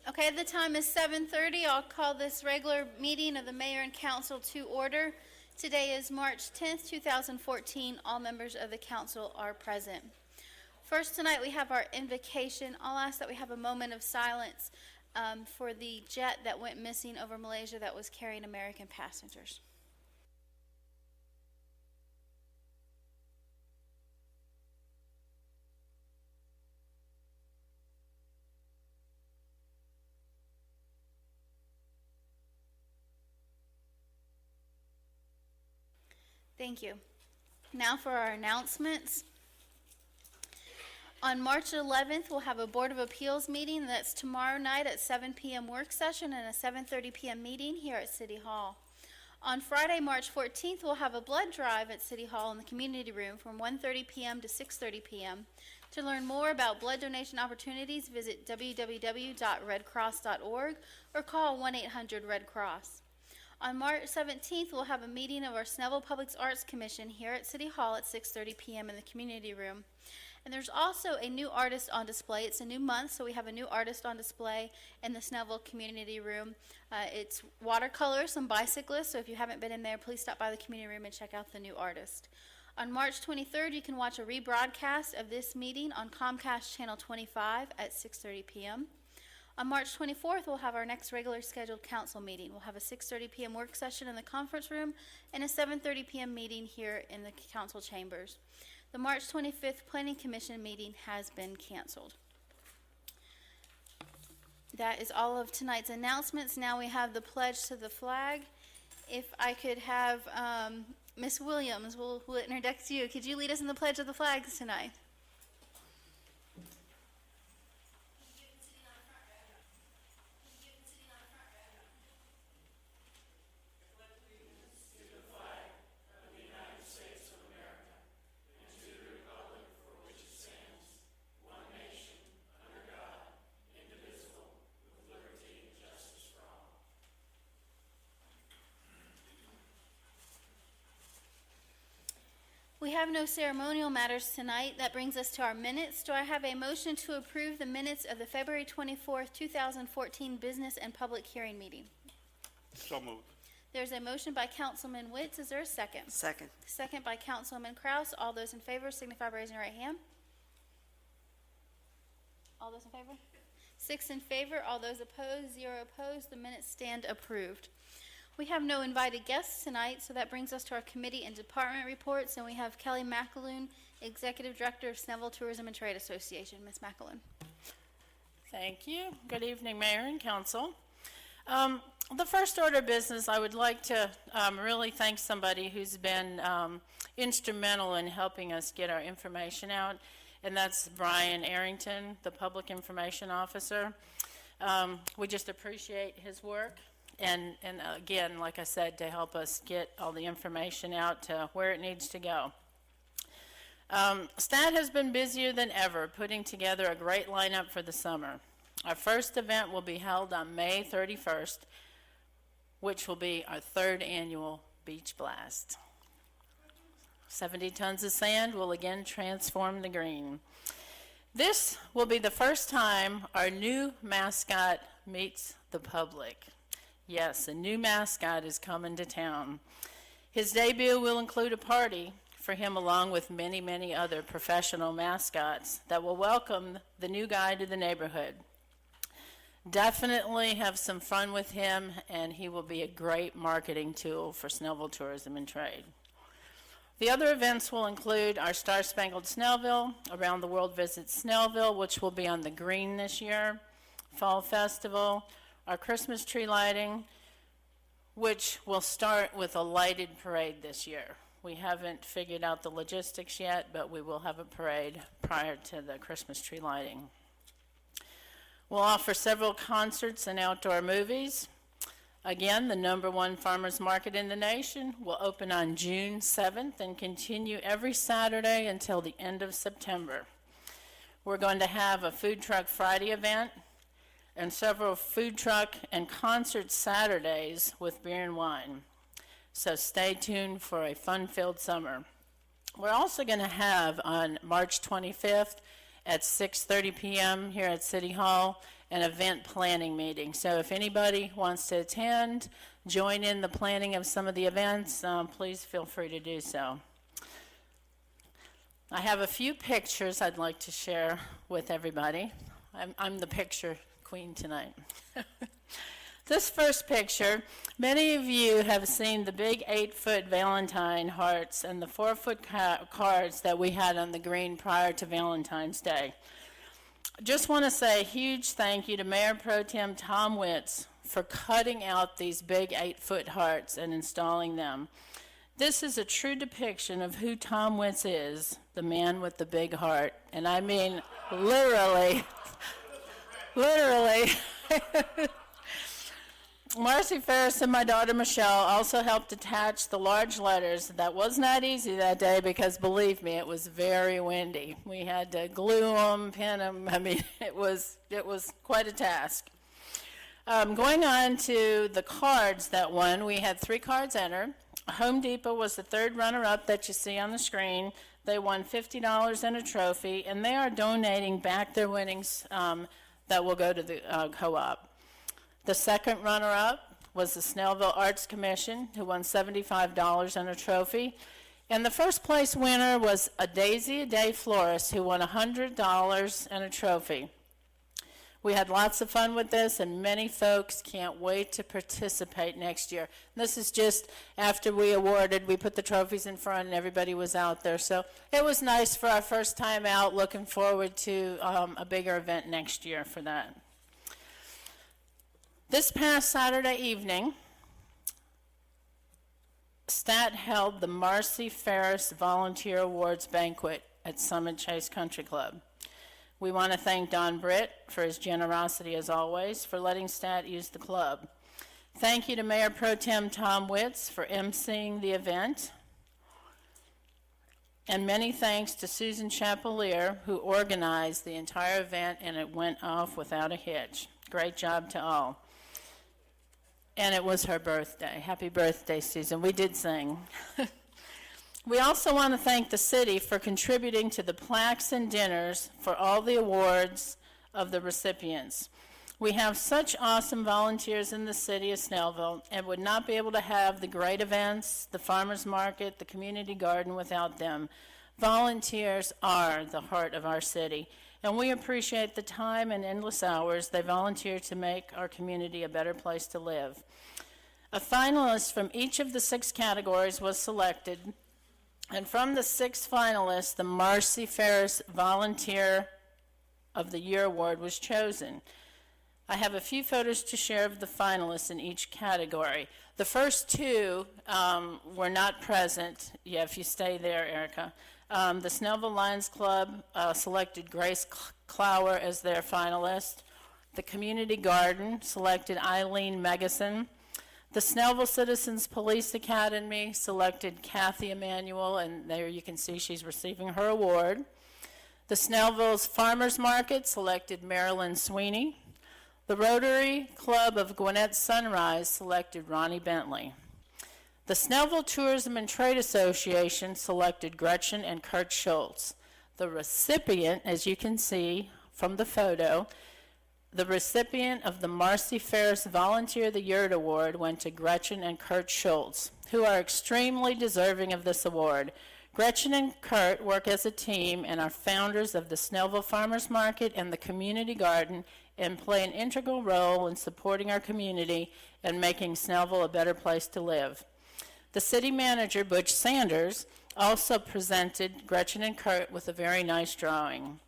Okay, the time is 7:30. I'll call this regular meeting of the Mayor and Council to order. Today is March 10th, 2014. All members of the council are present. First tonight we have our invocation. I'll ask that we have a moment of silence for the jet that went missing over Malaysia that was carrying American passengers. Thank you. Now for our announcements. On March 11th, we'll have a Board of Appeals meeting. That's tomorrow night at 7 p.m. work session and a 7:30 p.m. meeting here at City Hall. On Friday, March 14th, we'll have a blood drive at City Hall in the community room from 1:30 p.m. to 6:30 p.m. To learn more about blood donation opportunities, visit www.redcross.org or call 1-800-RED-CROSS. On March 17th, we'll have a meeting of our Snellville Public Arts Commission here at City Hall at 6:30 p.m. in the community room. And there's also a new artist on display. It's a new month, so we have a new artist on display in the Snellville community room. It's watercolors and bicyclists, so if you haven't been in there, please stop by the community room and check out the new artist. On March 23rd, you can watch a rebroadcast of this meeting on Comcast Channel 25 at 6:30 p.m. On March 24th, we'll have our next regular scheduled council meeting. We'll have a 6:30 p.m. work session in the conference room and a 7:30 p.m. meeting here in the council chambers. The March 25th Planning Commission meeting has been canceled. That is all of tonight's announcements. Now we have the pledge to the flag. If I could have Ms. Williams, we'll introduce you. Could you lead us in the pledge of the flags tonight? We have no ceremonial matters tonight. That brings us to our minutes. Do I have a motion to approve the minutes of the February 24th, 2014 business and public hearing meeting? So moved. There's a motion by Councilman Witts. Is there a second? Second. Second by Councilman Kraus. All those in favor signify by raising your right hand. All those in favor? 6 in favor. All those opposed? 0 opposed. The minutes stand approved. We have no invited guests tonight, so that brings us to our committee and department reports, and we have Kelly McAloon, Executive Director of Snellville Tourism and Trade Association. Ms. McAloon. Thank you. Good evening, Mayor and Council. The first order of business, I would like to really thank somebody who's been instrumental in helping us get our information out, and that's Brian Arrington, the Public Information Officer. We just appreciate his work. And again, like I said, to help us get all the information out to where it needs to go. STAT has been busier than ever, putting together a great lineup for the summer. Our first event will be held on May 31st, which will be our 3rd annual Beach Blast. 70 tons of sand will again transform the green. This will be the first time our new mascot meets the public. Yes, a new mascot is coming to town. His debut will include a party for him along with many, many other professional mascots that will welcome the new guy to the neighborhood. Definitely have some fun with him, and he will be a great marketing tool for Snellville Tourism and Trade. The other events will include our Star Spangled Snellville, Around the World Visits Snellville, which will be on the green this year, Fall Festival, our Christmas tree lighting, which will start with a lighted parade this year. We haven't figured out the logistics yet, but we will have a parade prior to the Christmas tree lighting. We'll offer several concerts and outdoor movies. Again, the #1 farmers market in the nation will open on June 7th and continue every Saturday until the end of September. We're going to have a Food Truck Friday event and several food truck and concert Saturdays with beer and wine. So stay tuned for a fun-filled summer. We're also going to have on March 25th at 6:30 p.m. here at City Hall, an event planning meeting. So if anybody wants to attend, join in the planning of some of the events, please feel free to do so. I have a few pictures I'd like to share with everybody. I'm the picture queen tonight. This first picture, many of you have seen the big 8-foot Valentine hearts and the 4-foot cards that we had on the green prior to Valentine's Day. Just want to say a huge thank you to Mayor Pro Tem Tom Witz for cutting out these big 8-foot hearts and installing them. This is a true depiction of who Tom Witz is, the man with the big heart. And I mean, literally. Marcy Ferris and my daughter Michelle also helped attach the large letters. That was not easy that day because, believe me, it was very windy. We had to glue them, pin them. I mean, it was quite a task. Going on to the cards that won, we had 3 cards enter. Home Depot was the third runner-up that you see on the screen. They won $50 and a trophy, and they are donating back their winnings that will go to the co-op. The second runner-up was the Snellville Arts Commission, who won $75 and a trophy. And the first place winner was a Daisy a Day florist, who won $100 and a trophy. We had lots of fun with this, and many folks can't wait to participate next year. This is just after we awarded, we put the trophies in front, and everybody was out there. So it was nice for our first time out, looking forward to a bigger event next year for that. This past Saturday evening, STAT held the Marcy Ferris Volunteer Awards Banquet at Summit Chase Country Club. We want to thank Don Britt for his generosity, as always, for letting STAT use the club. Thank you to Mayor Pro Tem Tom Witz for emceeing the event. And many thanks to Susan Chapelier, who organized the entire event, and it went off without a hitch. Great job to all. And it was her birthday. Happy birthday, Susan. We did sing. We also want to thank the city for contributing to the plaques and dinners for all the awards of the recipients. We have such awesome volunteers in the city of Snellville and would not be able to have the great events, the farmers market, the community garden without them. Volunteers are the heart of our city, and we appreciate the time and endless hours they volunteer to make our community a better place to live. A finalist from each of the 6 categories was selected, and from the 6 finalists, the Marcy Ferris Volunteer of the Year Award was chosen. I have a few photos to share of the finalists in each category. The first 2 were not present. Yeah, if you stay there, Erica. The Snellville Lions Club selected Grace Clower as their finalist. The Community Garden selected Eileen Megason. The Snellville Citizens Police Academy selected Kathy Emanuel, and there you can see she's receiving her award. The Snellville's Farmers Market selected Marilyn Sweeney. The Rotary Club of Gwinnett Sunrise selected Ronnie Bentley. The Snellville Tourism and Trade Association selected Gretchen and Kurt Schultz. The recipient, as you can see from the photo, the recipient of the Marcy Ferris Volunteer of the Year Award went to Gretchen and Kurt Schultz, who are extremely deserving of this award. Gretchen and Kurt work as a team and are founders of the Snellville Farmers Market and the Community Garden, and play an integral role in supporting our community and making Snellville a better place to live. The city manager, Butch Sanders, also presented Gretchen and Kurt with a very nice drawing.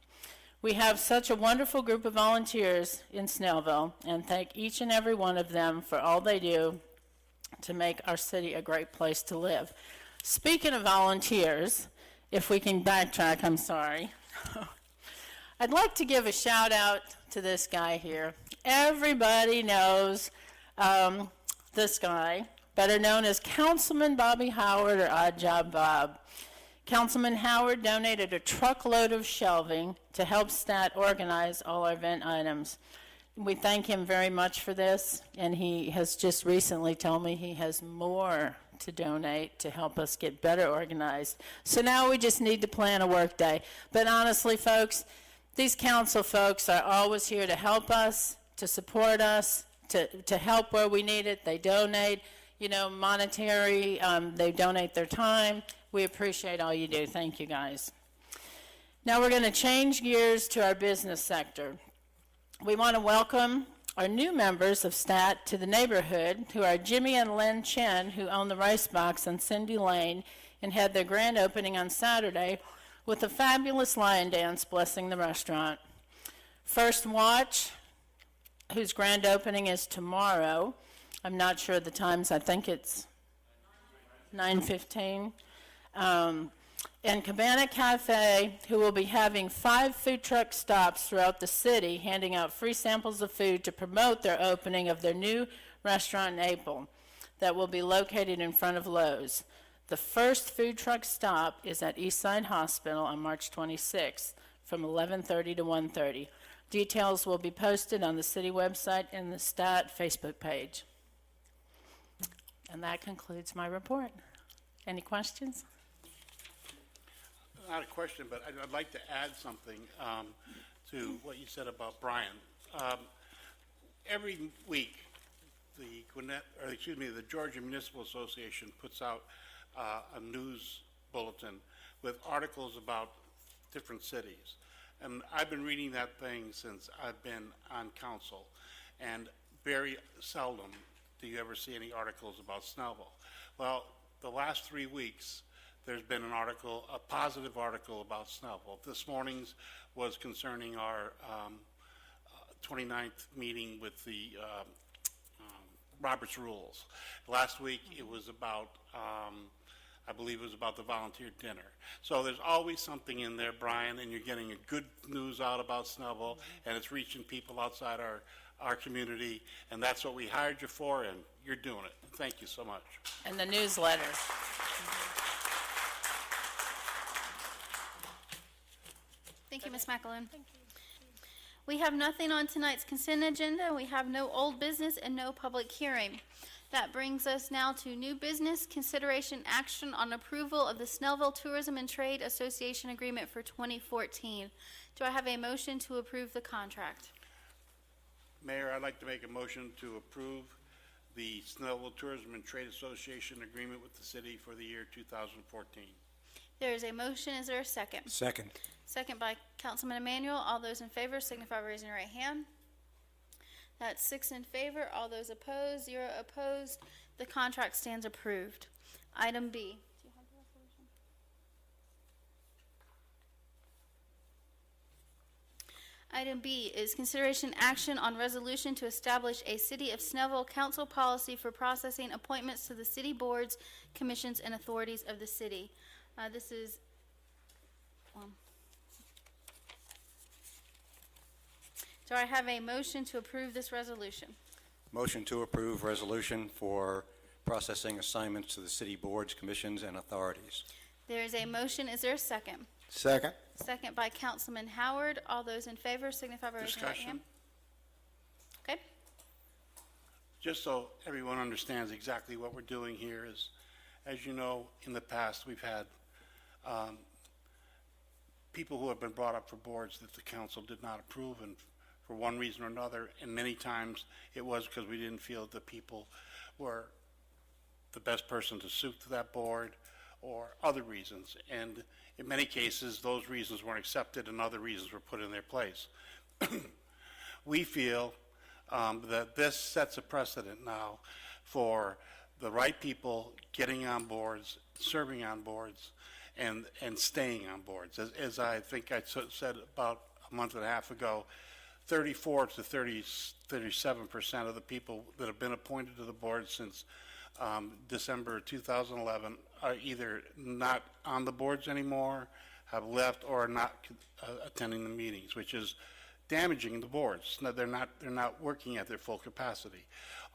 We have such a wonderful group of volunteers in Snellville, and thank each and every one of them for all they do to make our city a great place to live. Speaking of volunteers, if we can backtrack, I'm sorry. I'd like to give a shout out to this guy here. Everybody knows this guy, better known as Councilman Bobby Howard, or Odd Job Bob. Councilman Howard donated a truckload of shelving to help STAT organize all our event items. We thank him very much for this, and he has just recently told me he has more to donate to help us get better organized. So now we just need to plan a work day. But honestly, folks, These council folks are always here to help us, to support us, to help where we need it. They donate, monetary, they donate their time. We appreciate all you do. Thank you, guys. Now we're going to change gears to our business sector. We want to welcome our new members of STAT to the neighborhood, who are Jimmy and Lynn Chen, who own the Rice Box on Cindy Lane and had their grand opening on Saturday with a fabulous lion dance blessing the restaurant. First Watch, whose grand opening is tomorrow. I'm not sure of the times. I think it's 9:15. And Cabana Cafe, who will be having 5 food truck stops throughout the city, handing out free samples of food to promote their opening of their new restaurant in April that will be located in front of Lowe's. The first food truck stop is at Eastside Hospital on March 26th from 11:30 to 1:30. Details will be posted on the city website and the STAT Facebook page. And that concludes my report. Any questions? Not a question, but I'd like to add something to what you said about Brian. Every week, the Georgia Municipal Association puts out a news bulletin with articles about different cities. And I've been reading that thing since I've been on council, and very seldom do you ever see any articles about Snellville. Well, the last 3 weeks, there's been an article, a positive article about Snellville. This morning's was concerning our 29th meeting with the Robert's Rules. Last week, it was about, I believe it was about the volunteer dinner. So there's always something in there, Brian, and you're getting a good news out about Snellville, and it's reaching people outside our community, and that's what we hired you for, and you're doing it. Thank you so much. And the newsletter. Thank you, Ms. McAloon. We have nothing on tonight's consent agenda. We have no old business and no public hearing. That brings us now to new business, consideration action on approval of the Snellville Tourism and Trade Association Agreement for 2014. Do I have a motion to approve the contract? Mayor, I'd like to make a motion to approve the Snellville Tourism and Trade Association Agreement with the city for the year 2014. There is a motion. Is there a second? Second. Second by Councilman Emmanuel. All those in favor signify by raising your right hand. That's 6 in favor. All those opposed, 0 opposed. The contract stands approved. Item B. Do you have the resolution? Item B is consideration action on resolution to establish a City of Snellville council policy for processing appointments to the city boards, commissions, and authorities of the city. This is do I have a motion to approve this resolution? Motion to approve resolution for processing assignments to the city boards, commissions, and authorities. There is a motion. Is there a second? Second. Second by Councilman Howard. All those in favor signify by raising your right hand. Okay. Just so everyone understands exactly what we're doing here is, as you know, in the past, we've had people who have been brought up for boards that the council did not approve, and for one reason or another, and many times it was because we didn't feel the people were the best person to suit to that board, or other reasons. And in many cases, those reasons weren't accepted and other reasons were put in their place. We feel that this sets a precedent now for the right people getting on boards, serving on boards, and staying on boards. As I think I said about a month and a half ago, 34 to 37% of the people that have been appointed to the board since December 2011 are either not on the boards anymore, have left, or are not attending the meetings, which is damaging the boards. No, they're not working at their full capacity.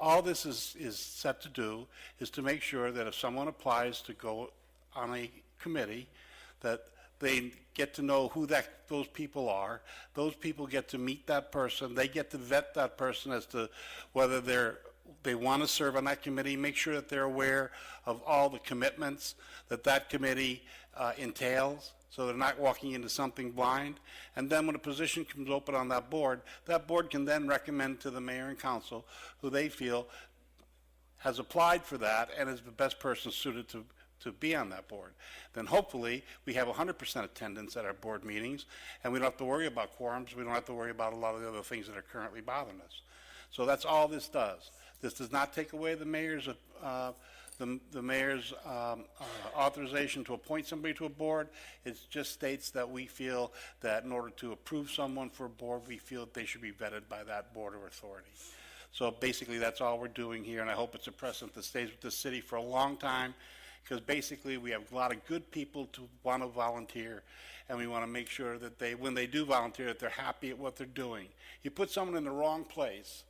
All this is set to do is to make sure that if someone applies to go on a committee, that they get to know who those people are. Those people get to meet that person. They get to vet that person as to whether they want to serve on that committee, make sure that they're aware of all the commitments that committee entails, so they're not walking into something blind. And then when a position comes open on that board can then recommend to the mayor and council who they feel has applied for that and is the best person suited to be on that board. Then hopefully we have 100% attendance at our board meetings, and we don't have to worry about quorums. We don't have to worry about a lot of the other things that are currently bothering us. So that's all this does. This does not take away the mayor's authorization to appoint somebody to a board. It just states that we feel that in order to approve someone for a board, we feel that they should be vetted by that board or authority. So basically, that's all we're doing here, and I hope it's a precedent that stays with the city for a long time, because basically we have a lot of good people to want to volunteer, and we want to make sure that when they do volunteer, that they're happy at what they're doing. You put someone in the wrong place,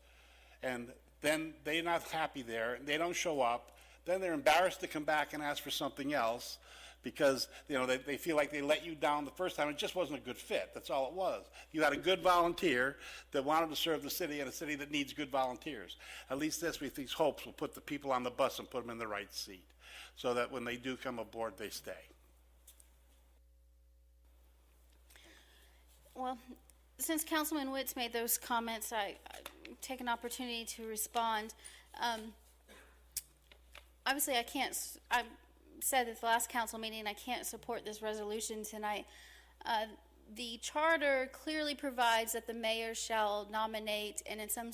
and then they're not happy there, and they don't show up, then they're embarrassed to come back and ask for something else because they feel like they let you down the first time. It just wasn't a good fit. That's all it was. You had a good volunteer that wanted to serve the city, and a city that needs good volunteers. At least with these hopes, will put the people on the bus and put them in the right seat so that when they do come aboard, they stay. Well, since Councilman Witts made those comments, I take an opportunity to respond. Obviously, I said at the last council meeting I can't support this resolution tonight. The charter clearly provides that the mayor shall nominate and in some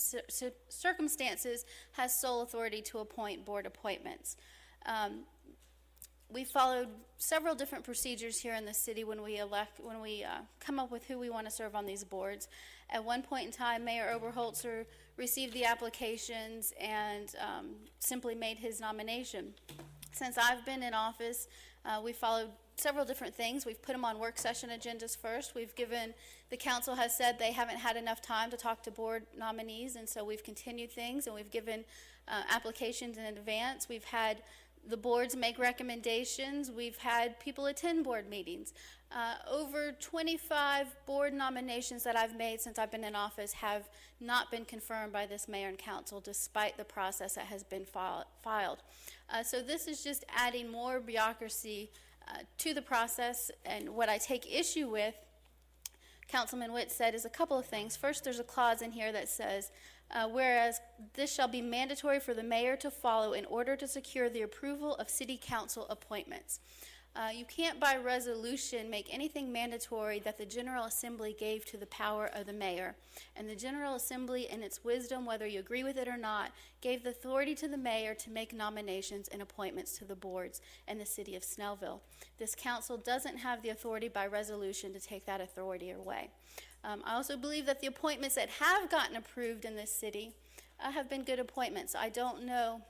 circumstances has sole authority to appoint board appointments. We followed several different procedures here in the city when we come up with who we want to serve on these boards. At one point in time, Mayor Oberholzer received the applications and simply made his nomination. Since I've been in office, we followed several different things. We've put them on work session agendas first. The council has said they haven't had enough time to talk to board nominees, and so we've continued things, and we've given applications in advance. We've had the boards make recommendations. We've had people attend board meetings. Over 25 board nominations that I've made since I've been in office have not been confirmed by this mayor and council, despite the process that has been filed. So this is just adding more bureaucracy to the process, and what I take issue with, Councilman Witt said, is a couple of things. First, there's a clause in here that says, whereas this shall be mandatory for the mayor to follow in order to secure the approval of city council appointments. You can't by resolution make anything mandatory that the General Assembly gave to the power of the mayor. And the General Assembly, in its wisdom, whether you agree with it or not, gave the authority to the mayor to make nominations and appointments to the boards in the city of Snellville. This council doesn't have the authority by resolution to take that authority away. I also believe that the appointments that have gotten approved in this city have been good appointments. I don't know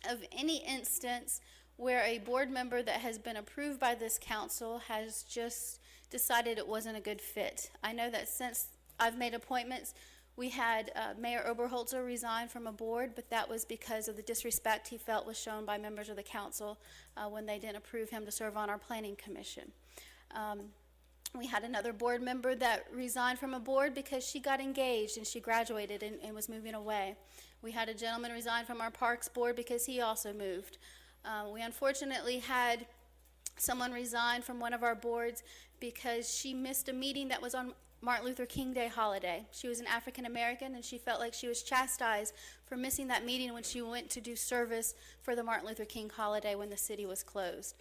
of any instance where a board member that has been approved by this council has just decided it wasn't a good fit. I know that since I've made appointments, we had Mayor Oberholzer resign from a board, but that was because of the disrespect he felt was shown by members of the council when they didn't approve him to serve on our planning commission. We had another board member that resigned from a board because she got engaged and she graduated and was moving away. We had a gentleman resign from our parks board because he also moved. We unfortunately had someone resign from one of our boards because she missed a meeting that was on Martin Luther King Day holiday. She was an African American, and she felt like she was chastised for missing that meeting when she went to do service for the Martin Luther King holiday when the city was closed.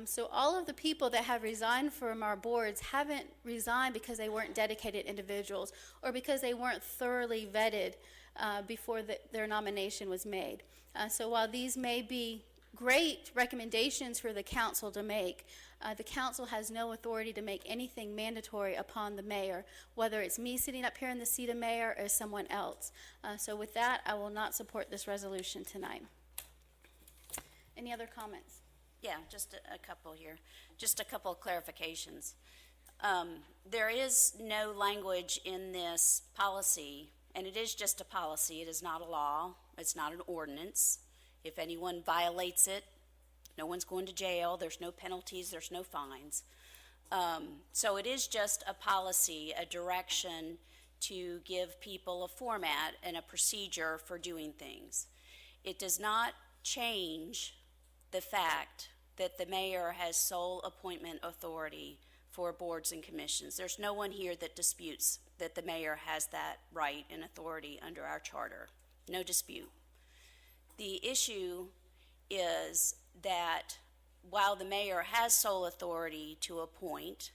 So all of the people that have resigned from our boards haven't resigned because they weren't dedicated individuals or because they weren't thoroughly vetted before their nomination was made. So while these may be great recommendations for the council to make, the council has no authority to make anything mandatory upon the mayor, whether it's me sitting up here in the seat of mayor or someone else. So with that, I will not support this resolution tonight. Any other comments? Yeah, just a couple here. Just a couple of clarifications. There is no language in this policy, and it is just a policy. It is not a law. It's not an ordinance. If anyone violates it, no one's going to jail. There's no penalties. There's no fines. So it is just a policy, a direction to give people a format and a procedure for doing things. It does not change the fact that the mayor has sole appointment authority for boards and commissions. There's no one here that disputes that the mayor has that right and authority under our charter. No dispute. The issue is that while the mayor has sole authority to appoint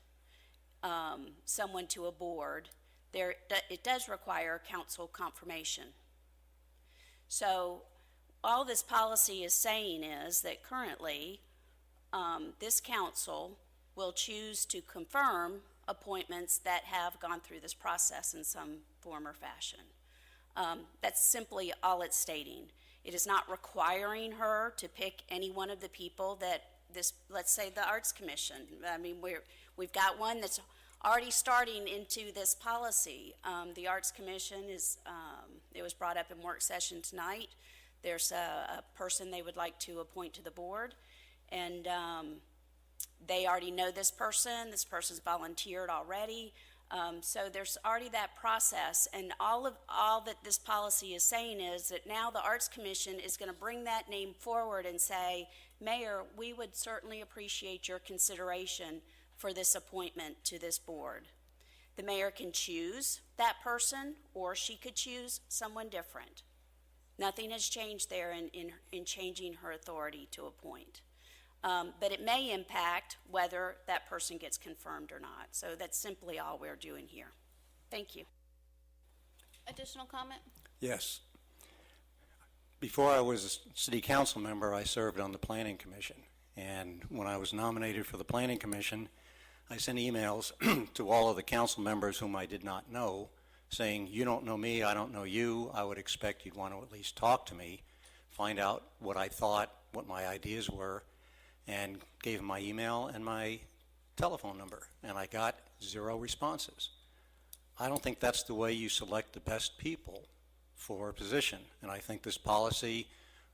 someone to a board, it does require council confirmation. So all this policy is saying is that currently this council will choose to confirm appointments that have gone through this process in some form or fashion. That's simply all it's stating. It is not requiring her to pick any one of the people that this, let's say the Arts Commission. I mean, we've got one that's already starting into this policy. The Arts Commission is, it was brought up in work session tonight. There's a person they would like to appoint to the board, and they already know this person. This person's volunteered already. So there's already that process, and all that this policy is saying is that now the Arts Commission is going to bring that name forward and say, Mayor, we would certainly appreciate your consideration for this appointment to this board. The mayor can choose that person, or she could choose someone different. Nothing has changed there in changing her authority to appoint. But it may impact whether that person gets confirmed or not. So that's simply all we're doing here. Thank you. Additional comment? Yes. Before I was a city council member, I served on the planning commission. And when I was nominated for the planning commission, I sent emails to all of the council members whom I did not know, saying, you don't know me, I don't know you, I would expect you'd want to at least talk to me, find out what I thought, what my ideas were, and gave them my email and my telephone number, and I got 0 responses. I don't think that's the way you select the best people for a position, and I think this policy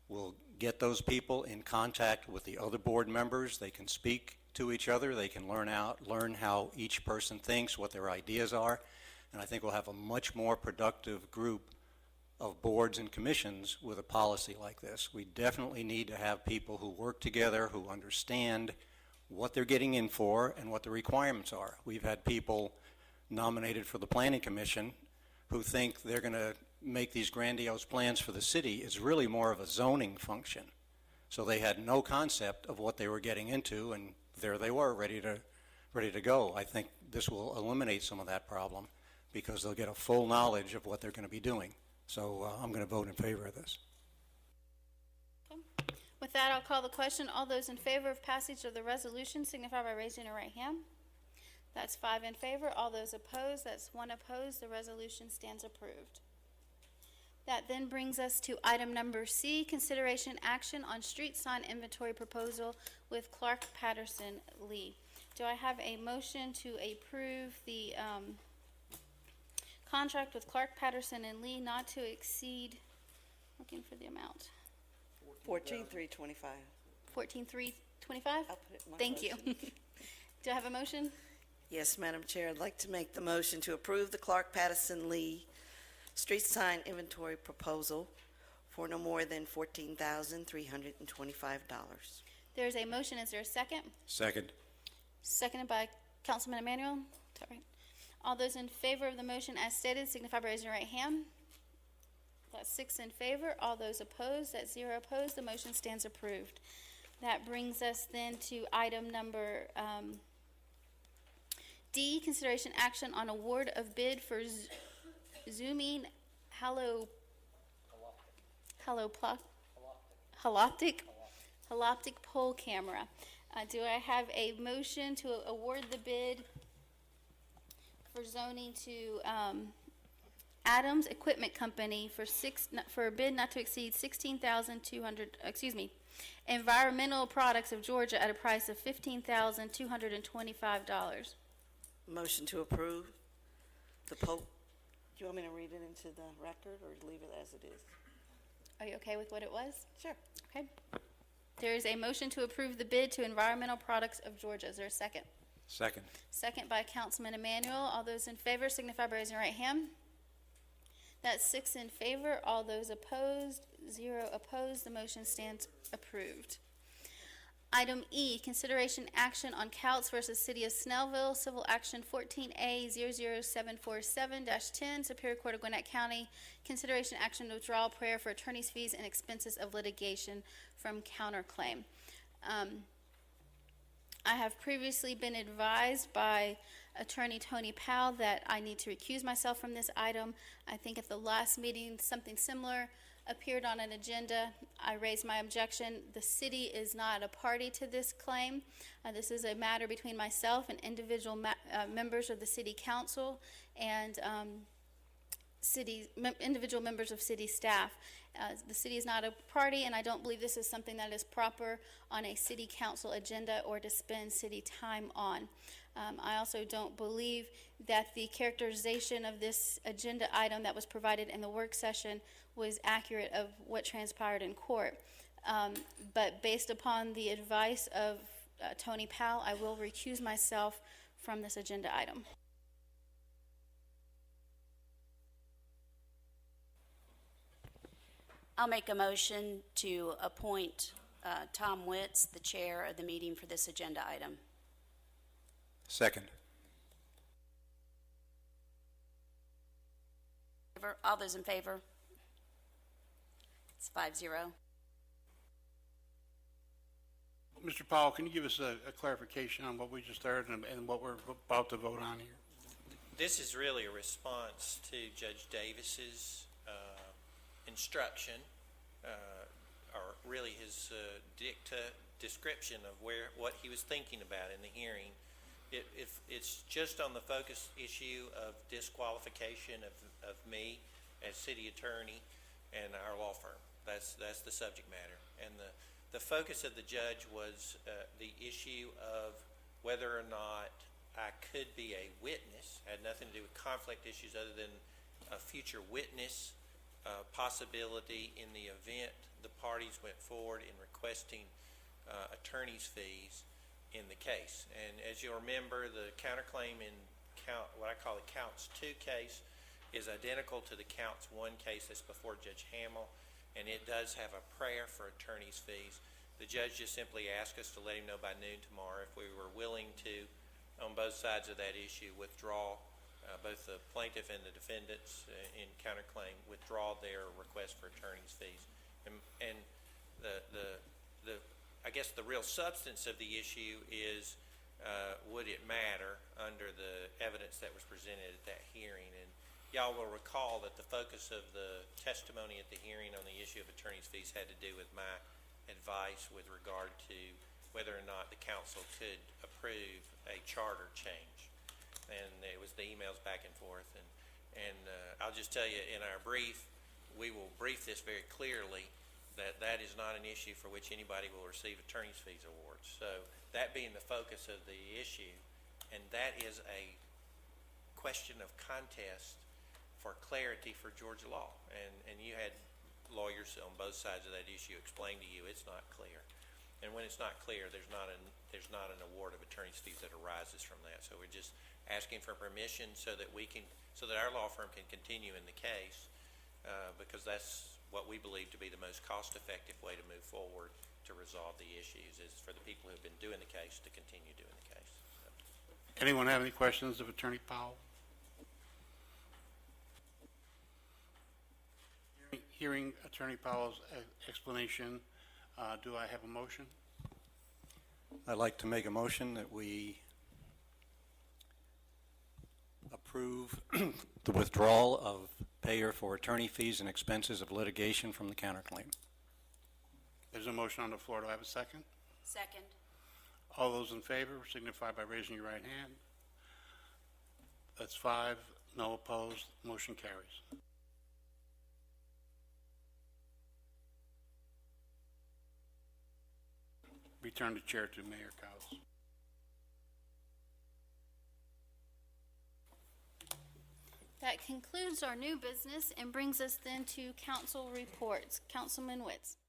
will get those people in contact with the other board members. They can speak to each other, they can learn how each person thinks, what their ideas are, and I think we'll have a much more productive group of boards and commissions with a policy like this. We definitely need to have people who work together, who understand what they're getting in for and what the requirements are. We've had people nominated for the Planning Commission who think they're going to make these grandiose plans for the city. It's really more of a zoning function. So they had no concept of what they were getting into, and there they were, ready to go. I think this will eliminate some of that problem because they'll get a full knowledge of what they're going to be doing. So I'm going to vote in favor of this. Okay. With that, I'll call the question. All those in favor of passage of the resolution signify by raising your right hand. That's 5 in favor. All those opposed, that's 1 opposed. The resolution stands approved. That then brings us to item number C, consideration action on street sign inventory proposal with Clark Patterson Lee. Do I have a motion to approve the contract with Clark Patterson and Lee not to exceed, looking for the amount, 14,325. 14,325? I'll put it in my Thank you. Do I have a motion? Yes, Madam Chair, I'd like to make the motion to approve the Clark Patterson Lee street sign inventory proposal for no more than $14,325. There's a motion. Is there a second? Second. Seconded by Councilman Emmanuel. Is that right? All those in favor of the motion as stated signify by raising your right hand. That's 6 in favor. All those opposed, that's 0 opposed. The motion stands approved. That brings us then to item number D, consideration action on award of bid for zooming haloptic pole camera. Do I have a motion to award the bid for zoning to Adams Equipment Company for a bid not to exceed $16,200, Environmental Products of Georgia at a price of $15,225? Motion to approve the Do you want me to read it into the record or leave it as it is? Are you okay with what it was? Sure. Okay. There is a motion to approve the bid to Environmental Products of Georgia. Is there a second? Second. Second by Councilman Emmanuel. All those in favor signify by raising your right hand. That's 6 in favor. All those opposed, 0 opposed. The motion stands approved. Item E, consideration action on Couts versus City of Snellville, Civil Action 14A00747-10, Superior Court of Gwinnett County. Consideration action to withdraw prayer for attorney's fees and expenses of litigation from counterclaim. I have previously been advised by Attorney Tony Powell that I need to recuse myself from this item. I think at the last meeting, something similar appeared on an agenda. I raised my objection. The city is not a party to this claim. This is a matter between myself and individual members of the city council and individual members of city staff. The city is not a party, and I don't believe this is something that is proper on a city council agenda or to spend city time on. I also don't believe that the characterization of this agenda item that was provided in the work session was accurate of what transpired in court. But based upon the advice of Tony Powell, I will recuse myself from this agenda item. I'll make a motion to appoint Tom Witz, the chair of the meeting for this agenda item. Second. All those in favor? It's 5-0. Mr. Powell, can you give us a clarification on what we just heard and what we're about to vote on here? This is really a response to Judge Davis's instruction, or really his description of what he was thinking about in the hearing. It's just on the focus issue of disqualification of me as city attorney and our law firm. That's the subject matter. And the focus of the judge was the issue of whether or not I could be a witness. Had nothing to do with conflict issues other than a future witness possibility in the event the parties went forward in requesting attorney's fees in the case. And as you'll remember, the counterclaim in what I call the Counts 2 case is identical to the Counts 1 case that's before Judge Hamill, and it does have a prayer for attorney's fees. The judge just simply asked us to let him know by noon tomorrow if we were willing to, on both sides of that issue, withdraw both the plaintiff and the defendants in counterclaim withdraw their request for attorney's fees. And I guess the real substance of the issue is would it matter under the evidence that was presented at that hearing? And y'all will recall that the focus of the testimony at the hearing on the issue of attorney's fees had to do with my advice with regard to whether or not the council could approve a charter change. And it was the emails back and forth. And I'll just tell you, in our brief, we will brief this very clearly that that is not an issue for which anybody will receive attorney's fees awards. So that being the focus of the issue, and that is a question of contest for clarity for Georgia law. And you had lawyers on both sides of that issue explain to you it's not clear. And when it's not clear, there's not an award of attorney's fees that arises from that. So we're just asking for permission so that our law firm can continue in the case, because that's what we believe to be the most cost-effective way to move forward to resolve the issues, is for the people who've been doing the case to continue doing the case. So. Anyone have any questions of Attorney Powell? Hearing Attorney Powell's explanation, do I have a motion? I'd like to make a motion that we approve the withdrawal of payer for attorney fees and expenses of litigation from the counterclaim. There's a motion on the floor. Do I have a second? Second. All those in favor signify by raising your right hand. That's 5, no opposed, motion carries. Return the chair to Mayor Cowles. That concludes our new business and brings us then to council reports. Councilman Witz.